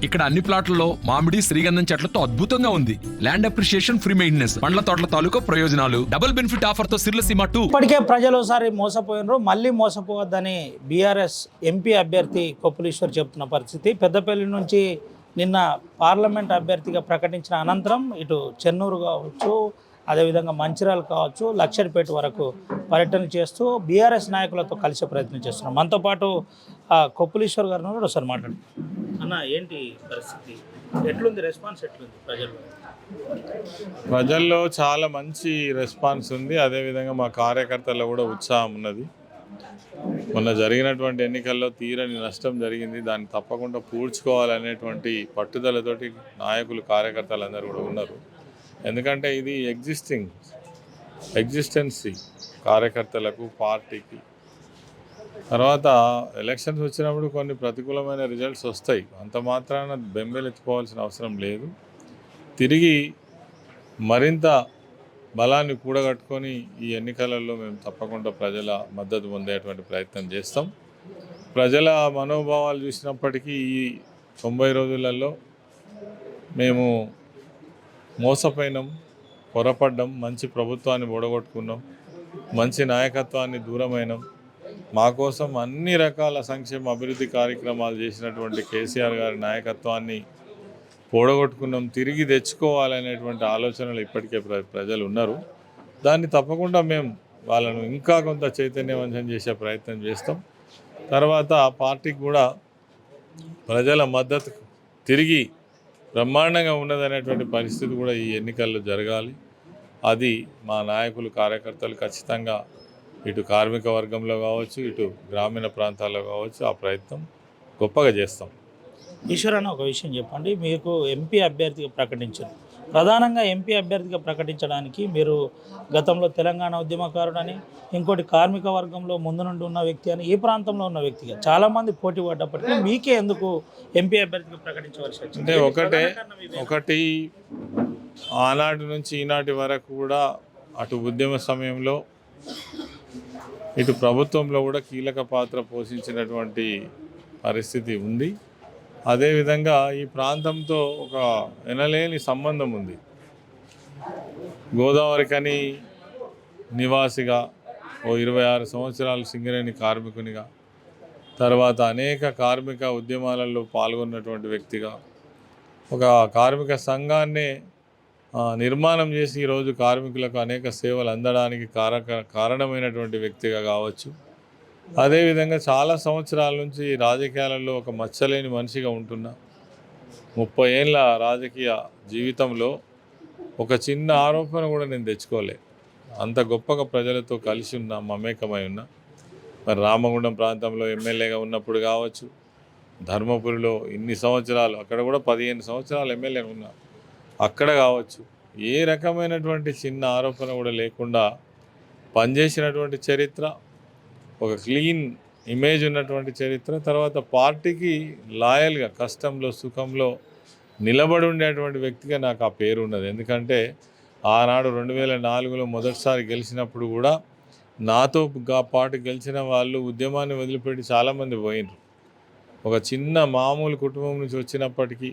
ఇక్కడ అన్ని ప్లాట్లలో మామిడి శ్రీగంధం చెట్లతో అద్భుతంగా ఉంది. ల్యాండ్ అప్రిషియేషన్, ఫ్రీ మెయింటెనెన్స్, పండ్ల తోటల తాలూకా ప్రయోజనాలు, డబుల్ బెనిఫిట్ ఆఫర్ తో సిర్లసీమ 2. ఇప్పటికే ప్రజలు ఒకసారి మోసపోయినారు, మళ్ళీ మోసపోవద్దని బీఆర్ఎస్ ఎంపీ అభ్యర్థి కొప్పులీశ్వర్ చెబుతున్న పరిస్థితి. పెద్దపల్లి నుంచి నిన్న పార్లమెంట్ అభ్యర్థిగా ప్రకటించిన అనంతరం ఇటు చెన్నూరు కావచ్చు, అదేవిధంగా మంచిర్యాల కావచ్చు, లక్షడిపేట వరకు పర్యటన చేస్తూ బీఆర్ఎస్ నాయకులతో కలిసే ప్రయత్నం చేస్తున్నాం. మనతో పాటు కొప్పులీశ్వర్ గారిని కూడా ఒకసారి మాట్లాడు. అన్న, ఏంటి పరిస్థితి, ఎట్లుంది రెస్పాన్స్, ఎట్లుంది ప్రజల్లో? చాలా మంచి రెస్పాన్స్ ఉంది. అదేవిధంగా మా కార్యకర్తల్లో కూడా ఉత్సాహం ఉన్నది. మొన్న జరిగినటువంటి ఎన్నికల్లో తీరని నష్టం జరిగింది, దాన్ని తప్పకుండా పూడ్చుకోవాలనేటువంటి పట్టుదలతోటి నాయకులు, కార్యకర్తలు కూడా ఉన్నారు. ఎందుకంటే ఇది ఎగ్జిస్టెన్సీ కార్యకర్తలకు, పార్టీకి. తర్వాత ఎలక్షన్స్ వచ్చినప్పుడు కొన్ని ప్రతికూలమైన రిజల్ట్స్ వస్తాయి, అంత మాత్రాన బెంబేలెత్తుకోవాల్సిన అవసరం లేదు. తిరిగి మరింత బలాన్ని కూడగట్టుకొని ఈ ఎన్నికలలో మేము తప్పకుండా ప్రజల మద్దతు పొందేటువంటి ప్రయత్నం చేస్తాం. ప్రజల మనోభావాలు చూసినప్పటికీ ఈ 90 రోజులలో మేము మోసపోయినాం, పొరపడ్డాం, మంచి ప్రభుత్వాన్ని ఓడగొట్టుకున్నాం, మంచి నాయకత్వాన్ని దూరమైనాం. మా కోసం అన్ని రకాల సంక్షేమ అభివృద్ధి కార్యక్రమాలు చేసినటువంటి కేసీఆర్ గారి నాయకత్వాన్ని ఓడగొట్టుకున్నాం. తిరిగి తెచ్చుకోవాలనేటువంటి ఆలోచనలు ఇప్పటికే ప్రజలు ఉన్నారు. దాన్ని తప్పకుండా మేము వాళ్ళను ఇంకా కొంత చైతన్యవంతం చేసే ప్రయత్నం చేస్తాం. తర్వాత పార్టీకి కూడా ప్రజల మద్దతు తిరిగి బ్రహ్మాండంగా ఉన్నదనేటువంటి పరిస్థితి కూడా ఈ ఎన్నికల్లో జరగాలి. అది మా నాయకులు, కార్యకర్తలు ఖచ్చితంగా ఇటు కార్మిక వర్గంలో కావచ్చు, ఇటు గ్రామీణ ప్రాంతాల్లో కావచ్చు ఆ ప్రయత్నం గొప్పగా చేస్తాం. ఈశ్వర్ అన్న, ఒక విషయం చెప్పండి. మీకు ఎంపీ అభ్యర్థిగా ప్రకటించారు. ప్రధానంగా ఎంపీ అభ్యర్థిగా ప్రకటించడానికి మీరు గతంలో తెలంగాణ ఉద్యమకారుడని, ఇంకోటి కార్మిక వర్గంలో ముందు నుండి ఉన్న వ్యక్తి అని, ఈ ప్రాంతంలో ఉన్న వ్యక్తిగా చాలామంది పోటీ పడ్డప్పటికీ మీకే ఎందుకు ఎంపీ అభ్యర్థిగా ప్రకటించవలసి వచ్చింది? అంటే ఒకటి ఆనాటి నుంచి ఈనాటి వరకు కూడా అటు ఉద్యమ సమయంలో ఇటు ప్రభుత్వంలో కూడా కీలక పాత్ర పోషించినటువంటి పరిస్థితి ఉంది. అదేవిధంగా ఈ ప్రాంతంతో ఒక ఎనలేని సంబంధం ఉంది. గోదావరికని నివాసిగా, ఓ 26 సంవత్సరాలు సింగరేణి కార్మికునిగా, తర్వాత అనేక కార్మిక ఉద్యమాలలో పాల్గొన్నటువంటి వ్యక్తిగా, ఒక కార్మిక సంఘాన్నే నిర్మాణం చేసి ఈరోజు కార్మికులకు అనేక సేవలు అందడానికి కారణమైనటువంటి వ్యక్తిగా కావచ్చు. అదేవిధంగా చాలా సంవత్సరాల నుంచి రాజకీయాలలో ఒక మచ్చలేని మనిషిగా ఉంటున్నా 30 ఏళ్ళ రాజకీయ జీవితంలో ఒక చిన్న ఆరోపణ కూడా నేను తెచ్చుకోలే. అంత గొప్పగా ప్రజలతో కలిసి ఉన్నా, మమేకమై ఉన్నా. మరి రామగుండం ప్రాంతంలో ఎమ్మెల్యేగా ఉన్నప్పుడు కావచ్చు, ధర్మపురిలో ఇన్ని సంవత్సరాలు, అక్కడ కూడా 15 సంవత్సరాలు ఎమ్మెల్యేగా ఉన్నా, అక్కడ కావచ్చు, ఏ రకమైనటువంటి చిన్న ఆరోపణ కూడా లేకుండా పనిచేసినటువంటి చరిత్ర, ఒక క్లీన్ ఇమేజ్ ఉన్నటువంటి చరిత్ర. తర్వాత పార్టీకి లాయల్గా, కష్టంలో సుఖంలో నిలబడి ఉండేటువంటి వ్యక్తిగా నాకు ఆ పేరు ఉన్నది. ఎందుకంటే ఆనాడు 2004లో మొదటిసారి గెలిచినప్పుడు కూడా నాతో పాటు గెలిచిన వాళ్ళు ఉద్యమాన్ని వదిలిపెట్టి చాలామంది పోయినారు. ఒక చిన్న మామూలు కుటుంబం నుంచి వచ్చినప్పటికీ,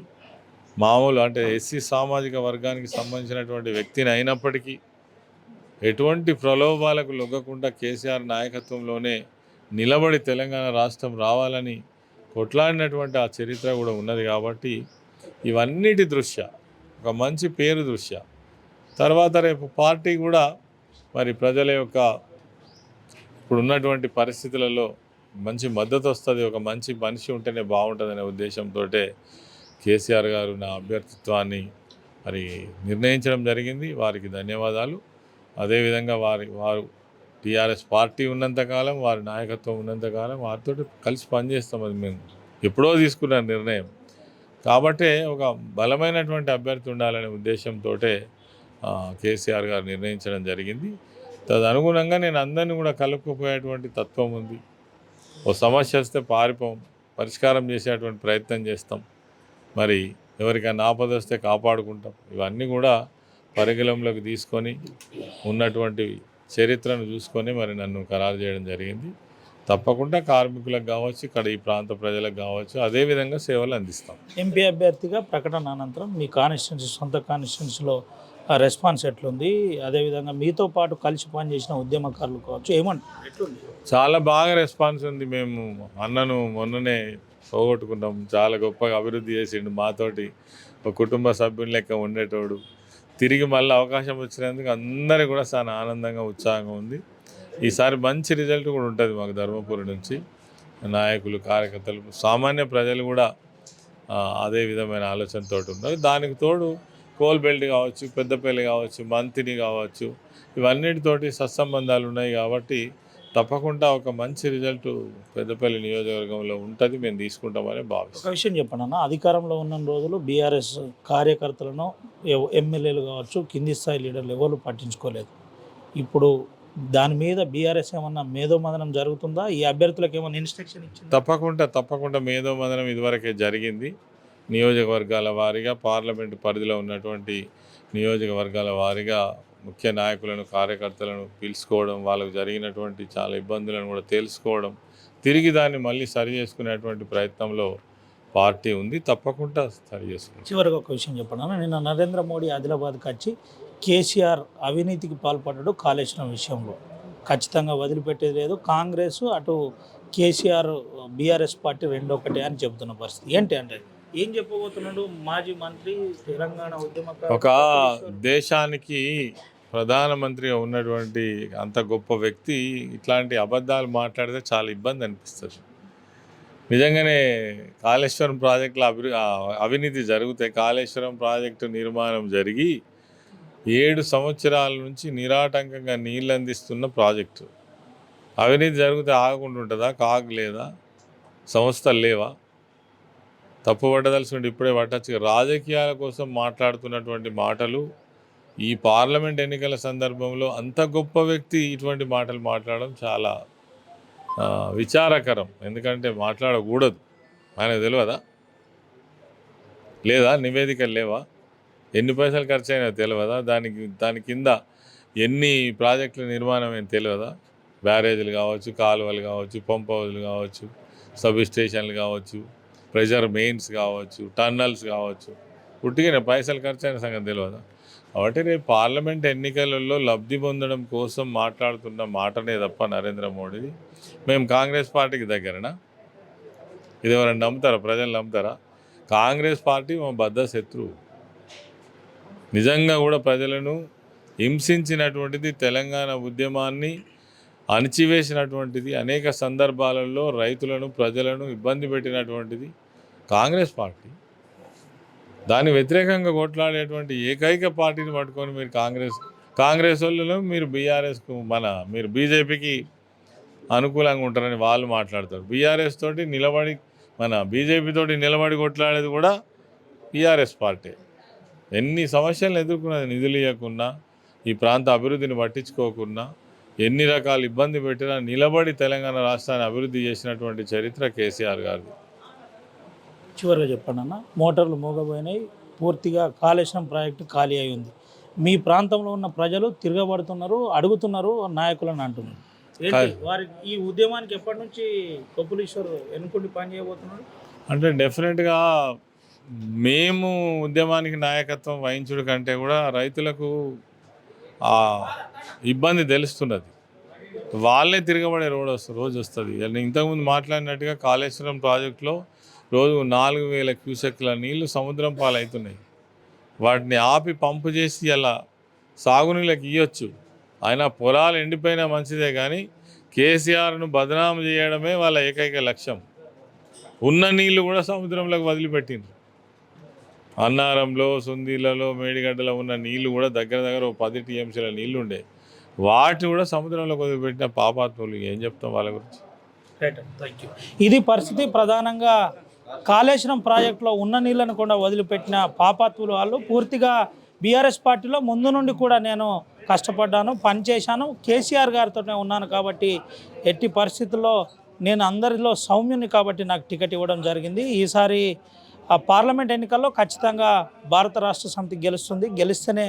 మామూలు అంటే ఎస్సీ సామాజిక వర్గానికి సంబంధించినటువంటి వ్యక్తిని అయినప్పటికీ ఎటువంటి ప్రలోభాలకు లొగ్గకుండా కేసీఆర్ నాయకత్వంలోనే నిలబడి తెలంగాణ రాష్ట్రం రావాలని కొట్లాడినటువంటి ఆ చరిత్ర కూడా ఉన్నది. కాబట్టి ఇవన్నిటి దృష్ట్యా, ఒక మంచి పేరు దృష్ట్యా, తర్వాత రేపు పార్టీ కూడా మరి ప్రజల యొక్క ఇప్పుడు ఉన్నటువంటి పరిస్థితులలో మంచి మద్దతు వస్తుంది, ఒక మంచి మనిషి ఉంటేనే బాగుంటుందనే ఉద్దేశంతో కేసీఆర్ గారు నా అభ్యర్థిత్వాన్ని మరి నిర్ణయించడం జరిగింది. వారికి ధన్యవాదాలు. అదేవిధంగా వారు టీఆర్ఎస్ పార్టీ ఉన్నంతకాలం, వారి నాయకత్వం ఉన్నంతకాలం వారితో కలిసి పనిచేస్తాం. అది మేము ఎప్పుడో తీసుకున్న నిర్ణయం. కాబట్టే ఒక బలమైనటువంటి అభ్యర్థి ఉండాలనే ఉద్దేశంతో కేసీఆర్ గారు నిర్ణయించడం జరిగింది. తదనుగుణంగా నేను అందరినీ కూడా కలుపుకుపోయేటువంటి తత్వం ఉంది. ఓ సమస్య వస్తే పారిపోం, పరిష్కారం చేసేటువంటి ప్రయత్నం చేస్తాం. మరి ఎవరికైనా ఆపద వస్తే కాపాడుకుంటాం. ఇవన్నీ కూడా పరిగణలోకి తీసుకొని ఉన్నటువంటి చరిత్రను చూసుకొని మరి నన్ను ఖరారు చేయడం జరిగింది. తప్పకుండా కార్మికులకు కావచ్చు, ఇక్కడ ఈ ప్రాంత ప్రజలకు కావచ్చు, అదేవిధంగా సేవలు అందిస్తాం. ఎంపీ అభ్యర్థిగా ప్రకటన అనంతరం మీ కాన్స్టిట్యున్సీ సొంత కాన్స్టిట్యున్సీలో రెస్పాన్స్ ఎట్లుంది? అదేవిధంగా మీతో పాటు కలిసి పనిచేసిన ఉద్యమకారులు కావచ్చు ఏమంటారు, ఎట్లుంది? చాలా బాగా రెస్పాన్స్ ఉంది. మేము అన్నను మొన్ననే పోగొట్టుకున్నాం. చాలా గొప్పగా అభివృద్ధి చేసిండు. మాతోటి ఒక కుటుంబ సభ్యుని లెక్క ఉండేటోడు. తిరిగి మళ్ళీ అవకాశం వచ్చినందుకు అందరికీ కూడా చాలా ఆనందంగా ఉత్సాహంగా ఉంది. ఈసారి మంచి రిజల్ట్ కూడా ఉంటుంది మాకు ధర్మపురి నుంచి. నాయకులు, కార్యకర్తలు, సామాన్య ప్రజలు కూడా అదే విధమైన ఆలోచనతో ఉన్నారు. దానికి తోడు కోల్ బెల్ట్ కావచ్చు, పెద్దపల్లి కావచ్చు, మంతిని కావచ్చు, ఇవన్నిటితోటి సత్సంబంధాలు ఉన్నాయి కాబట్టి తప్పకుండా ఒక మంచి రిజల్ట్ పెద్దపల్లి నియోజకవర్గంలో ఉంటుంది, మేము తీసుకుంటామని భావిస్తాం. ఒక విషయం చెప్పండి అన్న, అధికారంలో ఉన్న రోజులు బీఆర్ఎస్ కార్యకర్తలను ఎమ్మెల్యేలు కావచ్చు, కింది స్థాయి లీడర్లు ఎవరు పట్టించుకోలేదు. ఇప్పుడు దాని మీద బీఆర్ఎస్ ఏమన్నా మేధోమదనం జరుగుతుందా? ఈ అభ్యర్థులకు ఏమన్నా ఇన్స్ట్రక్షన్ ఇచ్చింది? తప్పకుండా మేధోమదనం ఇదివరకే జరిగింది. నియోజకవర్గాల వారీగా, పార్లమెంటు పరిధిలో ఉన్నటువంటి నియోజకవర్గాల వారీగా ముఖ్య నాయకులను, కార్యకర్తలను పిలుచుకోవడం, వాళ్ళకు జరిగినటువంటి చాలా ఇబ్బందులను కూడా తెలుసుకోవడం, తిరిగి దాన్ని మళ్ళీ సరి చేసుకునేటువంటి ప్రయత్నంలో పార్టీ ఉంది. తప్పకుండా సరి చేసుకుంటాం. చివరిగా ఒక విషయం చెప్పండి అన్న, నిన్న నరేంద్ర మోడీ ఆదిలాబాద్కి వచ్చి కేసీఆర్ అవినీతికి పాల్పడ్డాడు కాళేశ్వరం విషయంలో, ఖచ్చితంగా వదిలిపెట్టేది లేదు, కాంగ్రెస్ అటు కేసీఆర్ బీఆర్ఎస్ పార్టీ రెండొకటే అని చెబుతున్న పరిస్థితి ఏంటి అంటే ఏం చెప్పబోతున్నాడు మాజీ మంత్రి, తెలంగాణ ఉద్యమకారుడు? ఒక దేశానికి ప్రధానమంత్రిగా ఉన్నటువంటి అంత గొప్ప వ్యక్తి ఇట్లాంటి అబద్ధాలు మాట్లాడితే చాలా ఇబ్బంది అనిపిస్తుంది. నిజంగానే కాళేశ్వరం ప్రాజెక్టులో అవినీతి జరిగితే, కాళేశ్వరం ప్రాజెక్టు నిర్మాణం జరిగి 7 సంవత్సరాల నుంచి నిరాటంకంగా నీళ్ళు అందిస్తున్న ప్రాజెక్టు, అవినీతి జరిగితే ఆగకుండా ఉంటుందా? కాగలేదా? సంస్థలు లేవా? తప్పు పట్టదలుచుకుంటే ఇప్పుడే పట్టచ్చు. రాజకీయాల కోసం మాట్లాడుతున్నటువంటి మాటలు ఈ పార్లమెంట్ ఎన్నికల సందర్భంలో అంత గొప్ప వ్యక్తి ఇటువంటి మాటలు మాట్లాడడం చాలా విచారకరం. ఎందుకంటే మాట్లాడకూడదు. ఆయనకు తెలియదా? లేదా నివేదికలు లేవా? ఎన్ని పైసలు ఖర్చు అయినా తెలియదా? దాని కింద ఎన్ని ప్రాజెక్టుల నిర్మాణం ఏం తెలియదా? బ్యారేజీలు కావచ్చు, కాలువలు కావచ్చు, పంప్ హౌజులు కావచ్చు, సబ్ స్టేషన్లు కావచ్చు, ప్రెషర్ మెయిన్స్ కావచ్చు, టన్నల్స్ కావచ్చు, పుట్టిగా పైసలు ఖర్చు అయిన సంగతి తెలియదా? కాబట్టి రేపు పార్లమెంట్ ఎన్నికలలో లబ్ధి పొందడం కోసం మాట్లాడుతున్న మాటనే తప్ప నరేంద్ర మోడీది. మేము కాంగ్రెస్ పార్టీకి దగ్గరనా? ఇది ఎవరైనా నమ్ముతారా? ప్రజలు నమ్ముతారా? కాంగ్రెస్ పార్టీ మా బద్ధ శత్రువు. నిజంగా కూడా ప్రజలను హింసించినటువంటిది, తెలంగాణ ఉద్యమాన్ని అణిచివేసినటువంటిది, అనేక సందర్భాలలో రైతులను, ప్రజలను ఇబ్బంది పెట్టినటువంటిది కాంగ్రెస్ పార్టీ. దాని వ్యతిరేకంగా కొట్లాడేటువంటి ఏకైక పార్టీని పట్టుకొని మీరు కాంగ్రెస్ వాళ్ళలో మీరు బీఆర్ఎస్కు మీరు బీజేపీకి అనుకూలంగా ఉంటారని వాళ్ళు మాట్లాడతారు. బీఆర్ఎస్ తోటి నిలబడి బీజేపీ తోటి నిలబడి కొట్లాడేది కూడా బీఆర్ఎస్ పార్టీ. ఎన్ని సమస్యలను ఎదుర్కొన్నది, నిధులు ఇవ్వకున్నా, ఈ ప్రాంత అభివృద్ధిని పట్టించుకోకున్నా, ఎన్ని రకాల ఇబ్బంది పెట్టినా నిలబడి తెలంగాణ రాష్ట్రాన్ని అభివృద్ధి చేసినటువంటి చరిత్ర కేసీఆర్ గారిది. చివరిగా చెప్పండి అన్న, మోటార్లు మోగబోయినాయి, పూర్తిగా కాళేశ్వరం ప్రాజెక్టు ఖాళీ అయి ఉంది. మీ ప్రాంతంలో ఉన్న ప్రజలు తిరగబడుతున్నారు, అడుగుతున్నారు, నాయకులను అంటున్నారు. వారి ఈ ఉద్యమానికి ఎప్పటి నుంచి కొప్పులీశ్వర్ ఎన్నుకుండి పనిచేయబోతున్నాడు? అంటే డెఫినెట్గా మేము ఉద్యమానికి నాయకత్వం వహించుడు కంటే కూడా రైతులకు ఆ ఇబ్బంది తెలుస్తున్నది. వాళ్ళే తిరగబడే రోజు వస్తుంది. ఇంతకుముందు మాట్లాడినట్టుగా కాళేశ్వరం ప్రాజెక్టులో రోజు 4000 క్యూసెక్ల నీళ్లు సముద్రం పాలవుతున్నాయి. వాటిని ఆపి పంపు చేసి అలా సాగునీళ్ళకి ఇవ్వచ్చు. అయినా పొలాలు ఎండిపోయినా మంచిదే, కానీ కేసీఆర్ను బదనాము చేయడమే వాళ్ళ ఏకైక లక్ష్యం. ఉన్న నీళ్లు కూడా సముద్రంలోకి వదిలిపెట్టిండ్రు. అన్నారంలో, సుందీలలో, మేడిగడ్డలో ఉన్న నీళ్లు కూడా దగ్గర 10 టీఎంసీల నీళ్లు ఉండే, వాటిని కూడా సముద్రంలోకి వదిలిపెట్టిన పాపాత్ములు. ఏం చెప్తాం వాళ్ళ గురించి? Thank you. ఇది పరిస్థితి. ప్రధానంగా కాళేశ్వరం ప్రాజెక్టులో ఉన్న నీళ్లను కూడా వదిలిపెట్టిన పాపాత్ములు వాళ్ళు. పూర్తిగా బీఆర్ఎస్ పార్టీలో ముందు నుండి కూడా నేను కష్టపడ్డాను, పనిచేశాను, కేసీఆర్ గారితోనే ఉన్నాను కాబట్టి ఎట్టి పరిస్థితుల్లో నేను అందరిలో సౌమ్యుని కాబట్టి నాకు టికెట్ ఇవ్వడం జరిగింది. ఈసారి ఆ పార్లమెంట్ ఎన్నికల్లో ఖచ్చితంగా భారత రాష్ట్ర సమితి గెలుస్తుంది, గెలిస్తేనే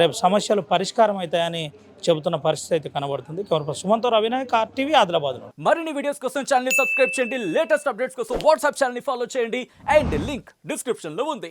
రేపు సమస్యలు పరిష్కారం అవుతాయని చెబుతున్న పరిస్థితి అయితే కనబడుతుంది. Camera Sumanto Ravinayak, RTV, Adilabad. మరిన్ని వీడియోస్ కోసం ఛానల్ ని సబ్స్క్రైబ్ చేయండి, లేటెస్ట్ అప్డేట్స్ కోసం వాట్సాప్ ఛానల్ ని ఫాలో చేయండి అండ్ లింక్ డిస్క్రిప్షన్ లో ఉంది.